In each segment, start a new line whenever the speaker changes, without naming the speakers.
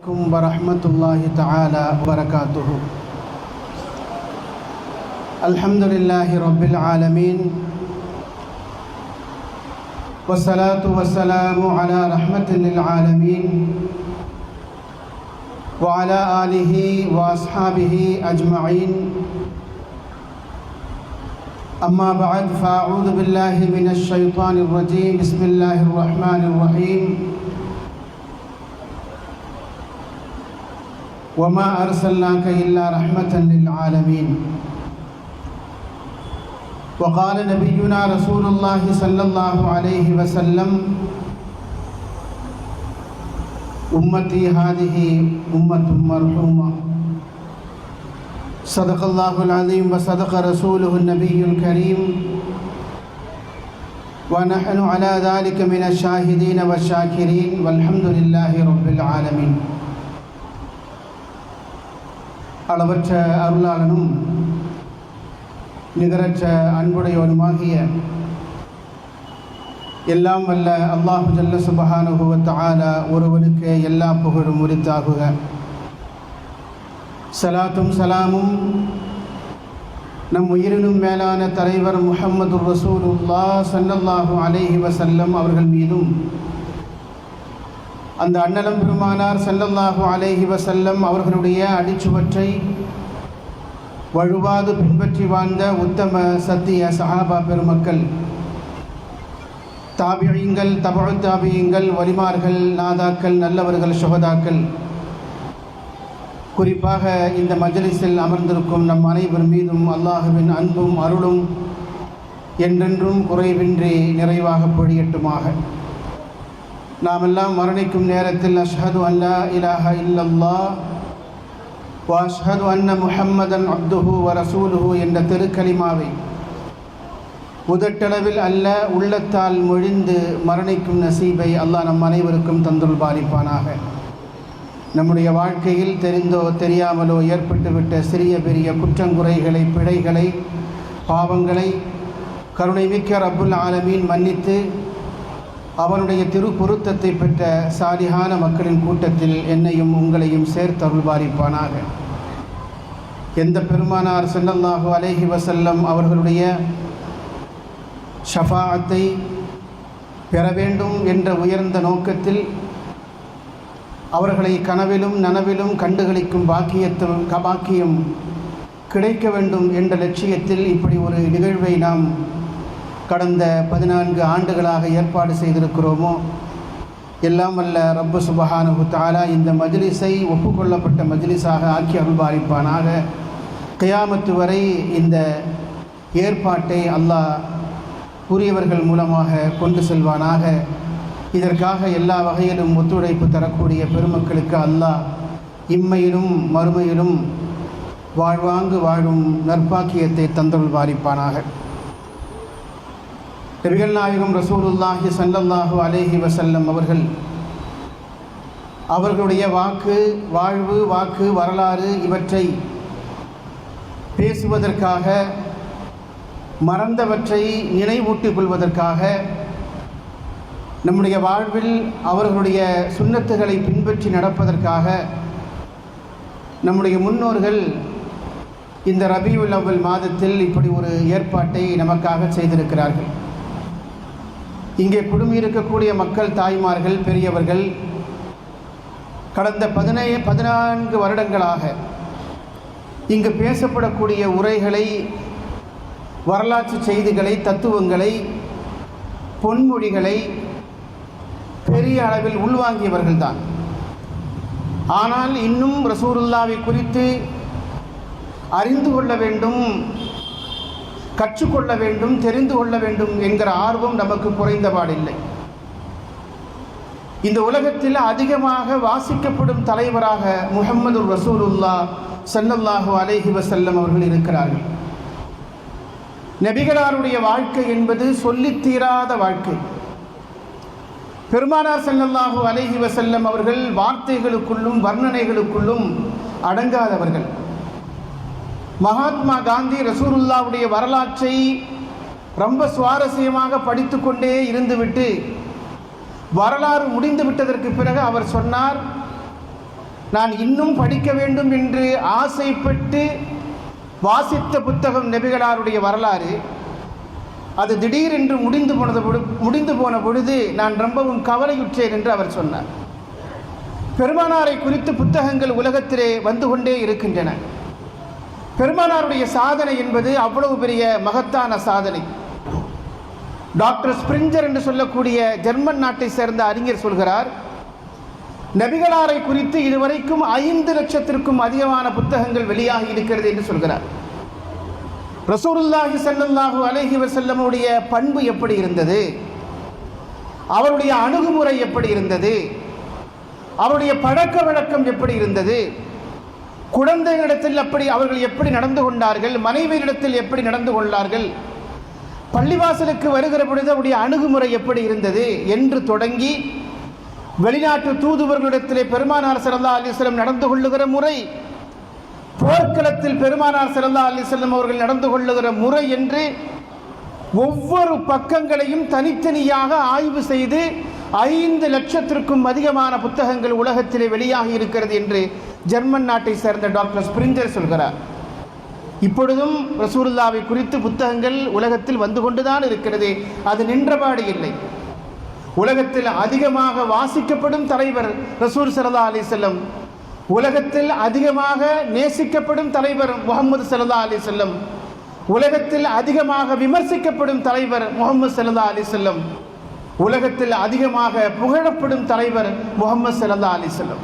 ورحمة الله تعالى وبركاته. الحمد لله رب العالمين، والصلاة والسلام على رحمة للعالمين وعلى آله وأصحابه أجمعين. أما بعد، فأعوذ بالله من الشيطان الرجيم. بسم الله الرحمن الرحيم. وما أرسلناك إلا رحمة للعالمين. وقال نبينا رسول الله صلى الله عليه وسلم: أمتي هذه أمة مرحومة. صدق الله العظيم وصدق رسوله النبي الكريم، ونحن على ذلك من الشاهدين والشاكرين، والحمد لله رب العالمين. அளவற்ற அருளாளனும் நிகரற்ற அன்புடையவனுமாகிய எல்லாம் வல்ல அல்லாஹு ஜல்ல சுப்ஹானஹு வ தஆலா ஒருவனுக்கு எல்லா புகழும் உரித்தாகுக. ஸலாத்தும் சலாமும் நம் உயிரினும் மேலான தலைவர் முஹம்மதுர் ரசூலுல்லாஹ் ஸல்லல்லாஹு அலைஹி வஸல்லம் அவர்கள் மீதும், அந்த அன்னலம் பெருமானார் ஸல்லல்லாஹு அலைஹி வஸல்லம் அவர்களுடைய அடிச்சுவற்றை வழுவாது பின்பற்றி வாழ்ந்த உத்தம சத்திய சஹாபா பெருமக்கள், தாபியீங்கள், தபஉ தாபியீங்கள், வலிமார்கள், நாதாக்கள், நல்லவர்கள், சுஹதாக்கள், குறிப்பாக இந்த மஜ்லிஸில் அமர்ந்திருக்கும் நம் அனைவர் மீதும் அல்லாஹுவின் அன்பும் அருளும் என்றென்றும் குறைவின்றி நிறைவாக பொழியட்டுமாக. நாமெல்லாம் மரணிக்கும் நேரத்தில் அஷ்ஹது அல்லா இலாஹ இல்லல்லாஹ் வ அஷ்ஹது அன்ன முஹம்மதன் அப்துஹு வ ரசூலுஹு என்ற திருக்கலிமாவை உதட்டளவில் அல்ல உள்ளத்தால் மொழிந்து மரணிக்கும் நசீபை அல்லாஹ் நம் அனைவருக்கும் தந்துள் பாலிப்பானாக. நம்முடைய வாழ்க்கையில் தெரிந்தோ தெரியாமலோ ஏற்பட்டுவிட்ட சிறிய பெரிய குற்றங்குறைகளை, பிழைகளை, பாவங்களை கருணைமிக்க ரப்புல் ஆலமீன் மன்னித்து அவனுடைய திரு பொருத்தத்தை பெற்ற சாலிஹான மக்களின் கூட்டத்தில் என்னையும் உங்களையும் சேர்த்தருள் பாலிப்பானாக. எந்த பெருமானார் ஸல்லல்லாஹு அலைஹி வஸல்லம் அவர்களுடைய ஷஃபாஅத்தை பெற வேண்டும் என்ற உயர்ந்த நோக்கத்தில் அவர்களை கனவிலும் நனவிலும் கண்டுகளிக்கும் பாக்கியம் கிடைக்க வேண்டும் என்ற லட்சியத்தில் இப்படி ஒரு நிகழ்வை நாம் கடந்த 14 ஆண்டுகளாக ஏற்பாடு செய்திருக்கிறோமோ, எல்லாம் வல்ல ரப்பு சுப்ஹானஹு தஆலா இந்த மஜ்லிஸை ஒப்புக்கொள்ளப்பட்ட மஜ்லிஸாக ஆக்கி அருள்பாலிப்பானாக. கியாமத்து வரை இந்த ஏற்பாட்டை அல்லாஹ் உரியவர்கள் மூலமாக கொண்டு செல்வானாக. இதற்காக எல்லா வகையிலும் ஒத்துழைப்பு தரக்கூடிய பெருமக்களுக்கு அல்லாஹ் இம்மையிலும் மறுமையிலும் வாழ்வாங்கு வாழும் நற்பாக்கியத்தை தந்தருள் பாலிப்பானாக. நபிகள் நாயகம் ரசூலுல்லாஹி ஸல்லல்லாஹு அலைஹி வஸல்லம் அவர்களுடைய வாக்கு, வாழ்வு, வாக்கு, வரலாறு இவற்றை பேசுவதற்காக, மறந்தவற்றை நினைவூட்டிக் கொள்வதற்காக, நம்முடைய வாழ்வில் அவர்களுடைய சுன்னத்துகளை பின்பற்றி நடப்பதற்காக நம்முடைய முன்னோர்கள் இந்த ரபீஉல் அவ்வல் மாதத்தில் இப்படி ஒரு ஏற்பாட்டை நமக்காக செய்திருக்கிறார்கள். இங்கே குடுமியிருக்கக்கூடிய மக்கள், தாய்மார்கள், பெரியவர்கள் கடந்த 14 வருடங்களாக இங்கு பேசப்படக்கூடிய உரைகளை, வரலாற்று செய்திகளை, தத்துவங்களை, பொன்மொழிகளை பெரிய அளவில் உள்வாங்கியவர்கள்தான். ஆனால் இன்னும் ரசூலுல்லாஹ்வை குறித்து அறிந்து கொள்ள வேண்டும், கற்றுக்கொள்ள வேண்டும், தெரிந்து கொள்ள வேண்டும் என்கிற ஆர்வம் நமக்கு குறைந்தபாடில்லை. இந்த உலகத்தில் அதிகமாக வாசிக்கப்படும் தலைவராக முஹம்மதுர் ரசூலுல்லாஹ் ஸல்லல்லாஹு அலைஹி வஸல்லம் அவர்கள் இருக்கிறார்கள். நபிகளாருடைய வாழ்க்கை என்பது சொல்லித்தீராத வாழ்க்கை. பெருமானார் ஸல்லல்லாஹு அலைஹி வஸல்லம் அவர்கள் வார்த்தைகளுக்குள்ளும் வர்ணனைகளுக்குள்ளும் அடங்காதவர்கள். மகாத்மா காந்தி ரசூலுல்லாஹ்வுடைய வரலாற்றை ரொம்ப சுவாரஸ்யமாக படித்து கொண்டே இருந்துவிட்டு வரலாறு முடிந்து விட்டதற்கு பிறகு அவர் சொன்னார், நான் இன்னும் படிக்க வேண்டும் என்று ஆசைப்பட்டு வாசித்த புத்தகம் நபிகளாருடைய வரலாறு. அது திடீரென்று முடிந்து போன பொழுது நான் ரொம்பவும் கவலையுற்றேன் என்று அவர் சொன்னார். பெருமானாரை குறித்து புத்தகங்கள் உலகத்திலே வந்து கொண்டே இருக்கின்றன. பெருமானாருடைய சாதனை என்பது அவ்வளவு பெரிய மகத்தான சாதனை. டாக்டர் ஸ்பிரிஞ்சர் என்று சொல்லக்கூடிய ஜெர்மன் நாட்டை சேர்ந்த அறிஞர் சொல்கிறார், நபிகளாரை குறித்து இதுவரைக்கும் 5 லட்சத்திற்கும் அதிகமான புத்தகங்கள் வெளியாகி இருக்கிறது என்று சொல்கிறார். ரசூலுல்லாஹி ஸல்லல்லாஹு அலைஹி வஸல்லமுடைய பண்பு எப்படி இருந்தது, அவருடைய அணுகுமுறை எப்படி இருந்தது, அவருடைய பழக்க வழக்கம் எப்படி இருந்தது, குழந்தைகளிடத்தில் அவர்கள் எப்படி நடந்து கொண்டார்கள், மனைவியிடத்தில் எப்படி நடந்து கொண்டார்கள், பள்ளிவாசலுக்கு வருகிற பொழுது அவருடைய அணுகுமுறை எப்படி இருந்தது என்று தொடங்கி வெளிநாட்டு தூதுவர்களிடத்திலே பெருமானார் ஸல்லல்லாஹு அலைஹி வஸல்லம் நடந்து கொள்ளுகிற முறை, போர்க்களத்தில் பெருமானார் ஸல்லல்லாஹு அலைஹி வஸல்லம் அவர்கள் நடந்து கொள்ளுகிற முறை என்று ஒவ்வொரு பக்கங்களையும் தனித்தனியாக ஆய்வு செய்து 5 லட்சத்திற்கும் அதிகமான புத்தகங்கள் உலகத்திலே வெளியாகி இருக்கிறது என்று ஜெர்மன் நாட்டை சேர்ந்த டாக்டர் ஸ்பிரிஞ்சர் சொல்கிறார். இப்பொழுதும் ரசூலுல்லாவை குறித்து புத்தகங்கள் உலகத்தில் வந்து கொண்டுதான் இருக்கிறது. அது நின்றபாடு இல்லை. உலகத்தில் அதிகமாக வாசிக்கப்படும் தலைவர் ரசூல் ஸல்லல்லாஹு அலைஹி வஸல்லம், உலகத்தில் அதிகமாக நேசிக்கப்படும் தலைவர் முஹம்மது ஸல்லல்லாஹு அலைஹி வஸல்லம், உலகத்தில் அதிகமாக விமர்சிக்கப்படும் தலைவர் முஹம்மது ஸல்லல்லாஹு அலைஹி வஸல்லம், உலகத்தில் அதிகமாக புகழப்படும் தலைவர் முஹம்மது ஸல்லல்லாஹு அலைஹி வஸல்லம்.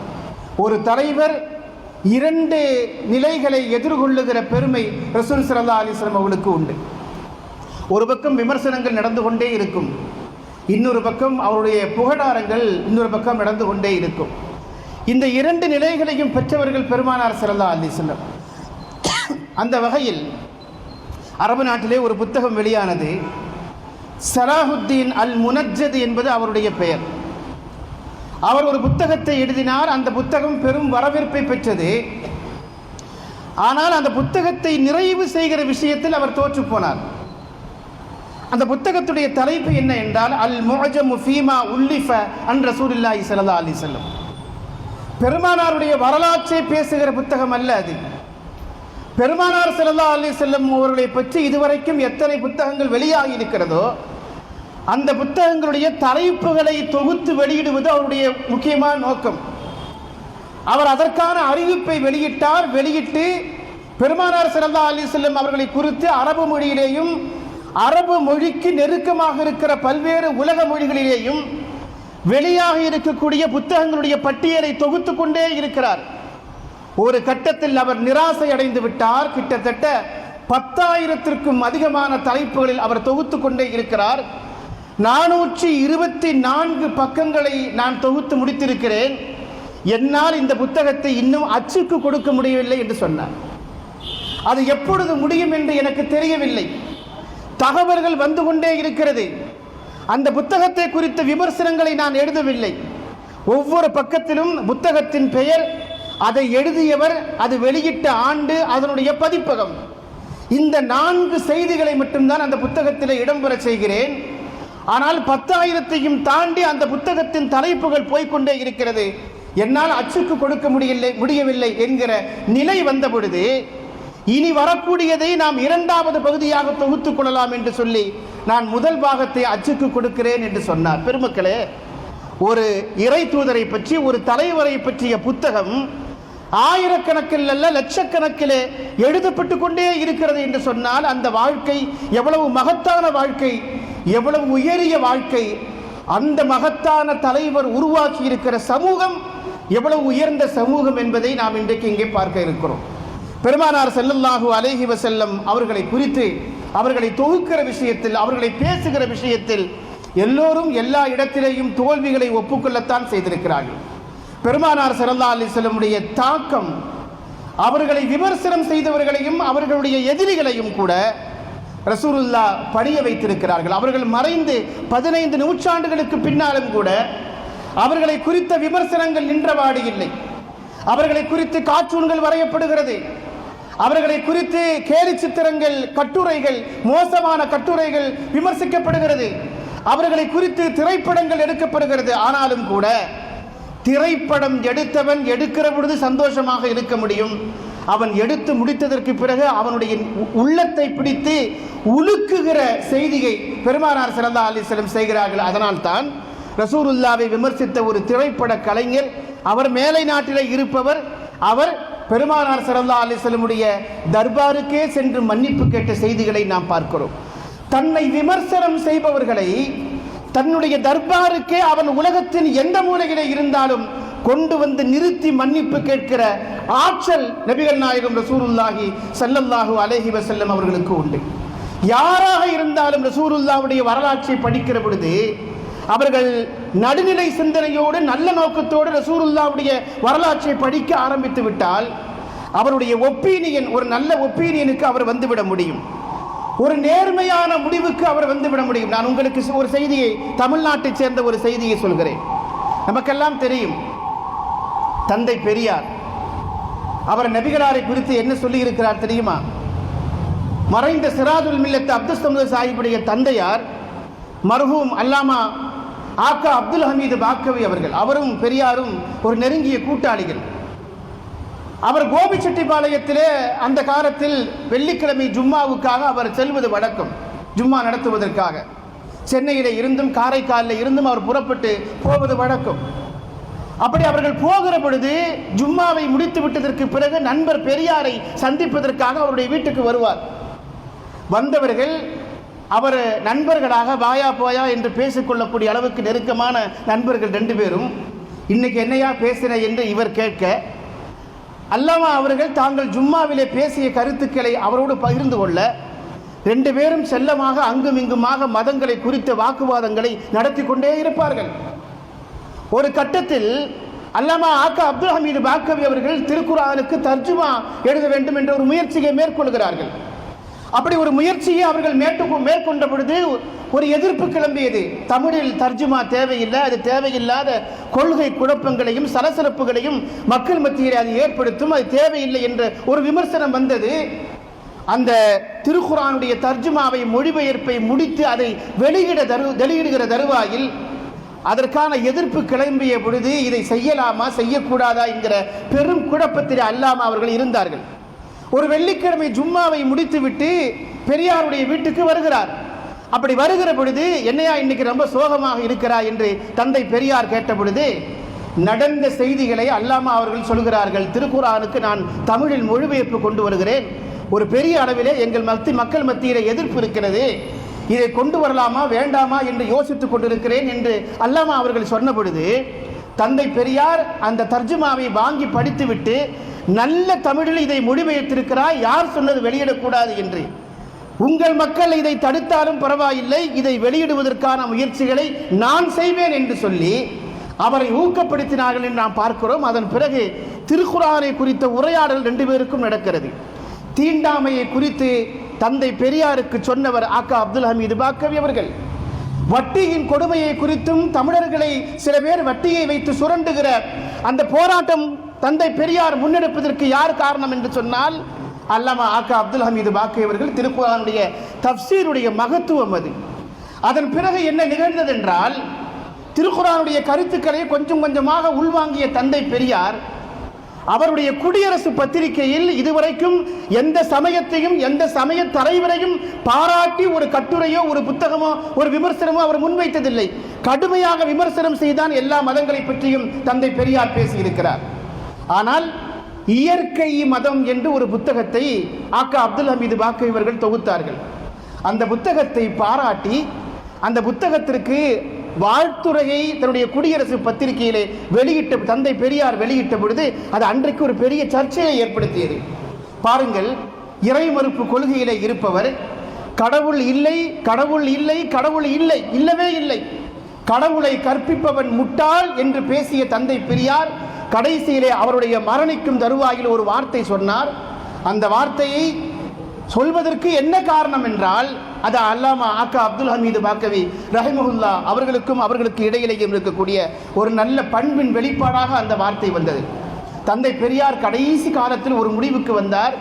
ஒரு தலைவர் 2 நிலைகளை எதிர்கொள்ளுகிற பெருமை ரசூல் ஸல்லல்லாஹு அலைஹி வஸல்லம் அவர்களுக்கு உண்டு. ஒரு பக்கம் விமர்சனங்கள் நடந்து கொண்டே இருக்கும், இன்னொரு பக்கம் அவருடைய புகழாரங்கள் இன்னொரு பக்கம் நடந்து கொண்டே இருக்கும். இந்த 2 நிலைகளையும் பெற்றவர்கள் பெருமானார் ஸல்லல்லாஹு அலைஹி வஸல்லம். அந்த வகையில் அரபு நாட்டிலே ஒரு புத்தகம் வெளியானது. சலாஹுத்தீன் அல் முனஜ்ஜத் என்பது அவருடைய பெயர். அவர் ஒரு புத்தகத்தை எழுதினார். அந்த புத்தகம் பெரும் வரவேற்பை பெற்றது. ஆனால் அந்த புத்தகத்தை நிறைவு செய்கிற விஷயத்தில் அவர் தோற்று போனார். அந்த புத்தகத்துடைய தலைப்பு என்ன என்றால், அல் முஅஜமு ஃபீமா உல்லிஃப அன் ரசூலுல்லாஹி ஸல்லல்லாஹு அலைஹி வஸல்லம். பெருமானாருடைய வரலாற்றை பேசுகிற புத்தகம் அல்ல அது. பெருமானார் ஸல்லல்லாஹு அலைஹி வஸல்லம் அவர்களை பற்றி இதுவரைக்கும் எத்தனை புத்தகங்கள் வெளியாகி இருக்கிறதோ அந்த புத்தகங்களுடைய தலைப்புகளை தொகுத்து வெளியிடுவது அவருடைய முக்கியமான நோக்கம். அவர் அதற்கான அறிவிப்பை வெளியிட்டார். வெளியிட்டு பெருமானார் ஸல்லல்லாஹு அலைஹி வஸல்லம் அவர்களை குறித்து அரபு மொழியிலேயும் அரபு மொழிக்கு நெருக்கமாக இருக்கிற பல்வேறு உலக மொழிகளிலேயும் வெளியாக இருக்கக்கூடிய புத்தகங்களுடைய பட்டியலை தொகுத்து கொண்டே இருக்கிறார். ஒரு கட்டத்தில் அவர் நிராசை அடைந்து விட்டார். கிட்டத்தட்ட 10,000த்திற்கும் அதிகமான தலைப்புகளில் அவர் தொகுத்து கொண்டே இருக்கிறார். 424 பக்கங்களை நான் தொகுத்து முடித்திருக்கிறேன். என்னால் இந்த புத்தகத்தை இன்னும் அச்சுக்கு கொடுக்க முடியவில்லை என்று சொன்னார். அது எப்பொழுது முடியும் என்று எனக்கு தெரியவில்லை. தகவல்கள் வந்து கொண்டே இருக்கிறது. அந்த புத்தகத்தை குறித்த விமர்சனங்களை நான் எழுதவில்லை. ஒவ்வொரு பக்கத்திலும் புத்தகத்தின் பெயர், அதை எழுதியவர், அது வெளியிட்ட ஆண்டு, அதனுடைய பதிப்பகம், இந்த 4 செய்திகளை மட்டும்தான் அந்த புத்தகத்தில் இடம்பெற செய்கிறேன். ஆனால் 10,000த்தையும் தாண்டி அந்த புத்தகத்தின் தலைப்புகள் போய்கொண்டே இருக்கிறது. என்னால் அச்சுக்கு கொடுக்க முடியவில்லை என்கிற நிலை வந்த பொழுது, இனி வரக்கூடியதை நாம் 2வது பகுதியாக தொகுத்துக் கொள்ளலாம் என்று சொல்லி நான் முதல் பாகத்தை அச்சுக்கு கொடுக்கிறேன் என்று சொன்னார். பெருமக்களே, ஒரு இறை தூதரை பற்றி, ஒரு தலைவரை பற்றிய புத்தகம் ஆயிரக்கணக்கில் அல்ல லட்சக்கணக்கிலே எழுதப்பட்டு கொண்டே இருக்கிறது என்று சொன்னால் அந்த வாழ்க்கை எவ்வளவு மகத்தான வாழ்க்கை, எவ்வளவு உயரிய வாழ்க்கை, அந்த மகத்தான தலைவர் உருவாக்கி இருக்கிற சமூகம் எவ்வளவு உயர்ந்த சமூகம் என்பதை நாம் இன்றைக்கு இங்கே பார்க்க இருக்கிறோம். பெருமானார் ஸல்லல்லாஹு அலைஹி வஸல்லம் அவர்களை குறித்து, அவர்களை தொகுக்கிற விஷயத்தில், அவர்களை பேசுகிற விஷயத்தில் எல்லோரும் எல்லா இடத்திலேயும் தோல்விகளை ஒப்புக்கொள்ளத்தான் செய்திருக்கிறார்கள். பெருமானார் ஸல்லல்லாஹு அலைஹி வஸல்லமுடைய தாக்கம் அவர்களை விமர்சனம் செய்தவர்களையும் அவர்களுடைய எதிரிகளையும் கூட ரசூலுல்லாஹ் பணிய வைத்திருக்கிறார்கள். அவர்கள் மறைந்து 15 நூற்றாண்டுகளுக்கு பின்னாலும் கூட அவர்களை குறித்த விமர்சனங்கள் நின்றவாடு இல்லை. அவர்களை குறித்து கார்ட்டூன்கள் வரையப்படுகிறது. அவர்களை குறித்து கேலி சித்திரங்கள், கட்டுரைகள், மோசமான கட்டுரைகள் விமர்சிக்கப்படுகிறது. அவர்களை குறித்து திரைப்படங்கள் எடுக்கப்படுகிறது. ஆனாலும் கூட திரைப்படம் எடுத்தவன் எடுக்கிற பொழுது சந்தோஷமாக இருக்க முடியும், அவன் எடுத்து முடித்ததற்கு பிறகு அவனுடைய உள்ளத்தை பிடித்து உலுக்குகிற செய்தியை பெருமானார் ஸல்லல்லாஹு அலைஹி வஸல்லம் செய்கிறார்கள். அதனால்தான் ரசூலுல்லாவை விமர்சித்த ஒரு திரைப்பட கலைஞர், அவர் மேலை நாட்டிலே இருப்பவர், அவர் பெருமானார் ஸல்லல்லாஹு அலைஹி வஸல்லமுடைய தர்பாருக்கே சென்று மன்னிப்பு கேட்ட செய்திகளை நாம் பார்க்கிறோம். தன்னை விமர்சனம் செய்பவர்களை தன்னுடைய தர்பாருக்கே அவன் உலகத்தின் எந்த மூலையிலே இருந்தாலும் கொண்டு வந்து நிறுத்தி மன்னிப்பு கேட்கிற ஆற்றல் நபிகள் நாயகம் ரசூலுல்லாஹி ஸல்லல்லாஹு அலைஹி வஸல்லம் அவர்களுக்கு உண்டு. யாராக இருந்தாலும் ரசூலுல்லாஹ்வுடைய வரலாற்றை படிக்கிற பொழுது அவர்கள் நடுநிலை சிந்தனையோடு நல்ல நோக்கத்தோடு ரசூலுல்லாஹ்வுடைய வரலாற்றை படிக்க ஆரம்பித்து விட்டால் அவருடைய ஒப்பீனியன், ஒரு நல்ல ஒப்பீனியனுக்கு அவர் வந்துவிட முடியும், ஒரு நேர்மையான முடிவுக்கு அவர் வந்துவிட முடியும். நான் உங்களுக்கு ஒரு செய்தியை, தமிழ்நாட்டை சேர்ந்த ஒரு செய்தியை சொல்கிறேன். நமக்கெல்லாம் தெரியும், தந்தை பெரியார் அவர் நபிகளாரை குறித்து என்ன சொல்லி இருக்கிறார் தெரியுமா? மறைந்த சிராஜுல் மில்லத் அப்துல் சமது சாஹிபுடைய தந்தையார் மர்ஹூம் அல்லாமா ஆக்கா அப்துல் ஹமீது பாக்கவி அவர்கள், அவரும் பெரியாரும் ஒரு நெருங்கிய கூட்டாளிகள். அவர் கோபிச்செட்டிப்பாளையத்திலே அந்த காலத்தில் வெள்ளிக்கிழமை ஜும்மாவுக்காக அவர் செல்வது வழக்கம், ஜும்மா நடத்துவதற்காக. சென்னையிலே இருந்தும் காரைக்காலில் இருந்தும் அவர் புறப்பட்டு போவது வழக்கம். அப்படி அவர்கள் போகிற பொழுது ஜும்மாவை முடித்து விட்டதற்கு பிறகு நண்பர் பெரியாரை சந்திப்பதற்காக அவருடைய வீட்டுக்கு வருவார். வந்தவர்கள் அவர் நண்பர்களாக வாயா போயா என்று பேசிக்கொள்ளக்கூடிய அளவுக்கு நெருக்கமான நண்பர்கள் ரெண்டு பேரும். இன்னைக்கு என்னையா பேசின என்று இவர் கேட்க, அல்லாமா அவர்கள் தாங்கள் ஜும்மாவிலே பேசிய கருத்துக்களை அவரோடு பகிர்ந்து கொள்ள, ரெண்டு பேரும் செல்லமாக அங்கும் இங்குமாக மதங்களை குறித்த வாக்குவாதங்களை நடத்தி கொண்டே இருப்பார்கள். ஒரு கட்டத்தில் அல்லாமா ஆக்கா அப்துல் ஹமீது பாக்கவி அவர்கள் திருக்குர்ஆனுக்கு தர்ஜுமா எழுத வேண்டும் என்ற ஒரு முயற்சியை மேற்கொள்கிறார்கள். அப்படி ஒரு முயற்சியை அவர்கள் மேற்கொண்ட பொழுது ஒரு எதிர்ப்பு கிளம்பியது. தமிழில் தர்ஜுமா தேவையில்லை, அது தேவையில்லாத கொள்கை குழப்பங்களையும் சலசலப்புகளையும் மக்கள் மத்தியில் அது ஏற்படுத்தும், அது தேவையில்லை என்ற ஒரு விமர்சனம் வந்தது. அந்த திருக்குர்ஆனுடைய தர்ஜுமாவை, மொழிபெயர்ப்பை முடித்து அதை வெளியிடுகிற தருவாயில் அதற்கான எதிர்ப்பு கிளம்பிய பொழுது இதை செய்யலாமா செய்யக்கூடாதா என்கிற பெரும் குழப்பத்தில் அல்லாமா அவர்கள் இருந்தார்கள். ஒரு வெள்ளிக்கிழமை ஜும்மாவை முடித்துவிட்டு பெரியாருடைய வீட்டுக்கு வருகிறார். அப்படி வருகிற பொழுது, என்னையா இன்னைக்கு ரொம்ப சோகமாக இருக்கிறார் என்று தந்தை பெரியார் கேட்ட பொழுது, நடந்த செய்திகளை அல்லாமா அவர்கள் சொல்கிறார்கள். திருக்குர்ஆனுக்கு நான் தமிழில் மொழிபெயர்ப்பு கொண்டு வருகிறேன், ஒரு பெரிய அளவிலே எங்கள் மக்கள் மத்தியிலே எதிர்ப்பு இருக்கிறது, இதை கொண்டு வரலாமா வேண்டாமா என்று யோசித்துக் கொண்டிருக்கிறேன் என்று அல்லாமா அவர்கள் சொன்ன பொழுது, தந்தை பெரியார் அந்த தர்ஜுமாவை வாங்கி படித்துவிட்டு, நல்ல தமிழில் இதை மொழிபெயர்த்திருக்கிறார், யார் சொன்னது வெளியிடக்கூடாது என்று, உங்கள் மக்கள் இதை தடுத்தாலும் பரவாயில்லை, இதை வெளியிடுவதற்கான முயற்சிகளை நான் செய்வேன் என்று சொல்லி அவரை ஊக்கப்படுத்தினார்கள் என்று நாம் பார்க்கிறோம். அதன் பிறகு திருக்குர்ஆனை குறித்த உரையாடல் ரெண்டு பேருக்கும் நடக்கிறது. தீண்டாமையை குறித்து தந்தை பெரியாருக்கு சொன்னவர் ஆக்கா அப்துல் ஹமீது பாக்கவி அவர்கள். வட்டியின் கொடுமையை குறித்தும், தமிழர்களை சில பேர் வட்டியை வைத்து சுரண்டுகிற அந்த போராட்டம் தந்தை பெரியார் முன்னெடுப்பதற்கு யார் காரணம் என்று சொன்னால் அல்லாமா ஆக்கா அப்துல் ஹமீது பாக்கவி அவர்கள். திருக்குர்ஆனுடைய தஃப்சீருடைய மகத்துவம் அது. அதன் பிறகு என்ன நிகழ்ந்தது என்றால், திருக்குர்ஆனுடைய கருத்துக்களை கொஞ்சம் கொஞ்சமாக உள்வாங்கிய தந்தை பெரியார் அவருடைய குடியரசு பத்திரிகையில் இதுவரைக்கும் எந்த சமயத்தையும் எந்த சமய தலைவரையும் பாராட்டி ஒரு கட்டுரையோ ஒரு புத்தகமோ ஒரு விமர்சனமோ அவர் முன்வைத்ததில்லை. கடுமையாக விமர்சனம் செய்தான் எல்லா மதங்களை பற்றியும் தந்தை பெரியார் பேசியிருக்கிறார். ஆனால் இயற்கை மதம் என்று ஒரு புத்தகத்தை ஆக்கா அப்துல் ஹமீது பாக்கவி அவர்கள் தொகுத்தார்கள். அந்த புத்தகத்தை பாராட்டி அந்த புத்தகத்திற்கு வாழ்த்துறையை தன்னுடைய குடியரசு பத்திரிகையிலே வெளியிட்ட தந்தை பெரியார் வெளியிட்ட பொழுது அது அன்றைக்கு ஒரு பெரிய சர்ச்சையை ஏற்படுத்தியது. பாருங்கள், இறை மறுப்பு கொள்கையிலே இருப்பவர் கடவுள் இல்லை, கடவுள் இல்லை, கடவுள் இல்லை, இல்லவே இல்லை, கடவுளை கற்பிப்பவன் முட்டாள் என்று பேசிய தந்தை பெரியார் கடைசியிலே அவருடைய மரணிக்கும் தருவாயில் ஒரு வார்த்தை சொன்னார். அந்த வார்த்தையை சொல்வதற்கு என்ன காரணம் என்றால், அது அல்லாமா ஆக்கா அப்துல் ஹமீது பாக்கவி ரஹிமஹுல்லா அவர்களுக்கும் அவர்களுக்கு இடையிலேயும் இருக்கக்கூடிய ஒரு நல்ல பண்பின் வெளிப்பாடாக அந்த வார்த்தை வந்தது. தந்தை பெரியார் கடைசி காலத்தில் ஒரு முடிவுக்கு வந்தார்.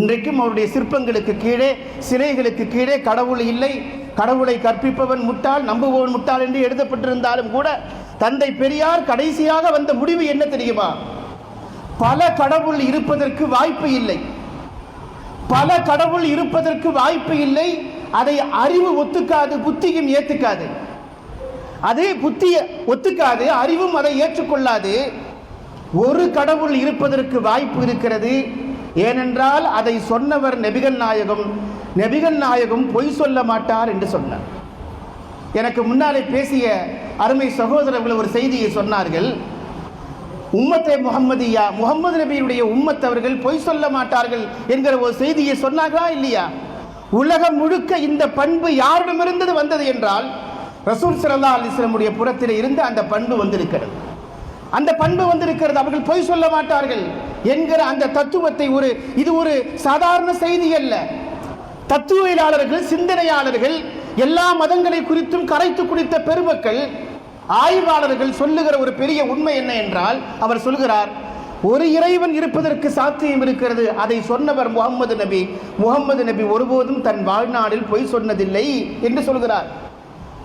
இன்றைக்கும் அவருடைய சிற்பங்களுக்கு கீழே, சிலைகளுக்கு கீழே கடவுள் இல்லை, கடவுளை கற்பிப்பவன் முட்டாள், நம்புபவன் முட்டாள் என்று எழுதப்பட்டிருந்தாலும் கூட தந்தை பெரியார் கடைசியாக வந்த முடிவு என்ன தெரியுமா? பல கடவுள் இருப்பதற்கு வாய்ப்பு இல்லை, பல கடவுள் இருப்பதற்கு வாய்ப்பு இல்லை. அதை அறிவு ஒத்துக்காது, புத்தியும் ஏத்துக்காது. அது புத்தி ஒத்துக்காது, அறிவும் அதை ஏற்றுக்கொள்ளாது. ஒரு கடவுள் இருப்பதற்கு வாய்ப்பு இருக்கிறது. ஏனென்றால் அதை சொன்னவர் நபிகள் நாயகம். நபிகள் நாயகம் பொய் சொல்ல மாட்டார் என்று சொன்னார். எனக்கு முன்னாலே பேசிய அருமை சகோதரர்கள் ஒரு செய்தியை சொன்னார்கள். உம்மத்தே முஹம்மதியா, முகமது நபியுடைய உம்மத் அவர்கள் பொய் சொல்ல மாட்டார்கள் என்கிற ஒரு செய்தியை சொன்னார்களா இல்லையா? உலகம் முழுக்க இந்த பண்பு யாரிடமிருந்து வந்தது என்றால் ரசூல் ஸல்லல்லாஹு அலைஹி வஸல்லம் புறத்தில் இருந்து அந்த பண்பு வந்திருக்கிறது. அந்த பண்பு வந்திருக்கிறது. அவர்கள் பொய் சொல்ல மாட்டார்கள் என்கிற அந்த தத்துவத்தை இது ஒரு சாதாரண செய்தி அல்ல. தத்துவியலாளர்கள், சிந்தனையாளர்கள், எல்லா மதங்களை குறித்தும் கரைத்து குடித்த பெருமக்கள், ஆய்வாளர்கள் சொல்லுகிற ஒரு பெரிய உண்மை என்ன என்றால், அவர் சொல்கிறார், ஒரு இறைவன் இருப்பதற்கு சாத்தியம் இருக்கிறது. அதை சொன்னவர் முகமது நபி. முகமது நபி ஒருபோதும் தன் வாழ்நாளில் பொய் சொன்னதில்லை என்று சொல்கிறார்.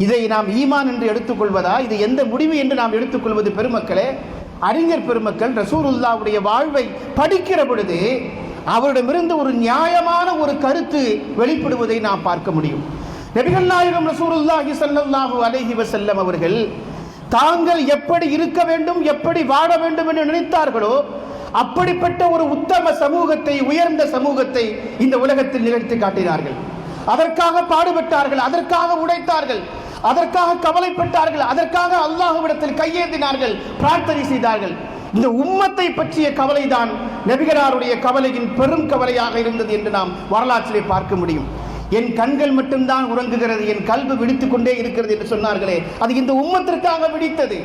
இதை நாம் ஈமான் என்று எடுத்துக்கொள்வதா? இது எந்த முடிவு என்று நாம் எடுத்துக்கொள்வது? பெருமக்களே, அறிஞர் பெருமக்கள் ரசூலுல்லாஹ்வுடைய வாழ்வை படிக்கிற பொழுது அவரிடமிருந்து ஒரு நியாயமான ஒரு கருத்து வெளிப்படுவதை நாம் பார்க்க முடியும். நபிகள் நாயகம் ரசூலுல்லாஹி ஸல்லல்லாஹு அலைஹி வஸல்லம் அவர்கள் தாங்கள் எப்படி இருக்க வேண்டும், எப்படி வாழ வேண்டும் என்று நினைத்தார்களோ அப்படிப்பட்ட ஒரு உத்தம சமூகத்தை, உயர்ந்த சமூகத்தை இந்த உலகத்தில் நிகழ்த்தி காட்டினார்கள். அதற்காக பாடுபட்டார்கள், அதற்காக உழைத்தார்கள், அதற்காக கவலைப்பட்டார்கள், அதற்காக அல்லாஹ்விடத்தில் கையேந்தினார்கள், பிரார்த்தனை செய்தார்கள். இந்த உம்மத்தை பற்றிய கவலைதான் நபிகளாருடைய கவலையின் பெரும் கவலையாக இருந்தது என்று நாம் வரலாற்றிலே பார்க்க முடியும். என் கண்கள் மட்டும்தான் உறங்குகிறது, என் கல்வி விழித்துக் கொண்டே இருக்கிறது என்று சொன்னார்களே, அது இந்த உம்மத்திற்காக விழித்தது.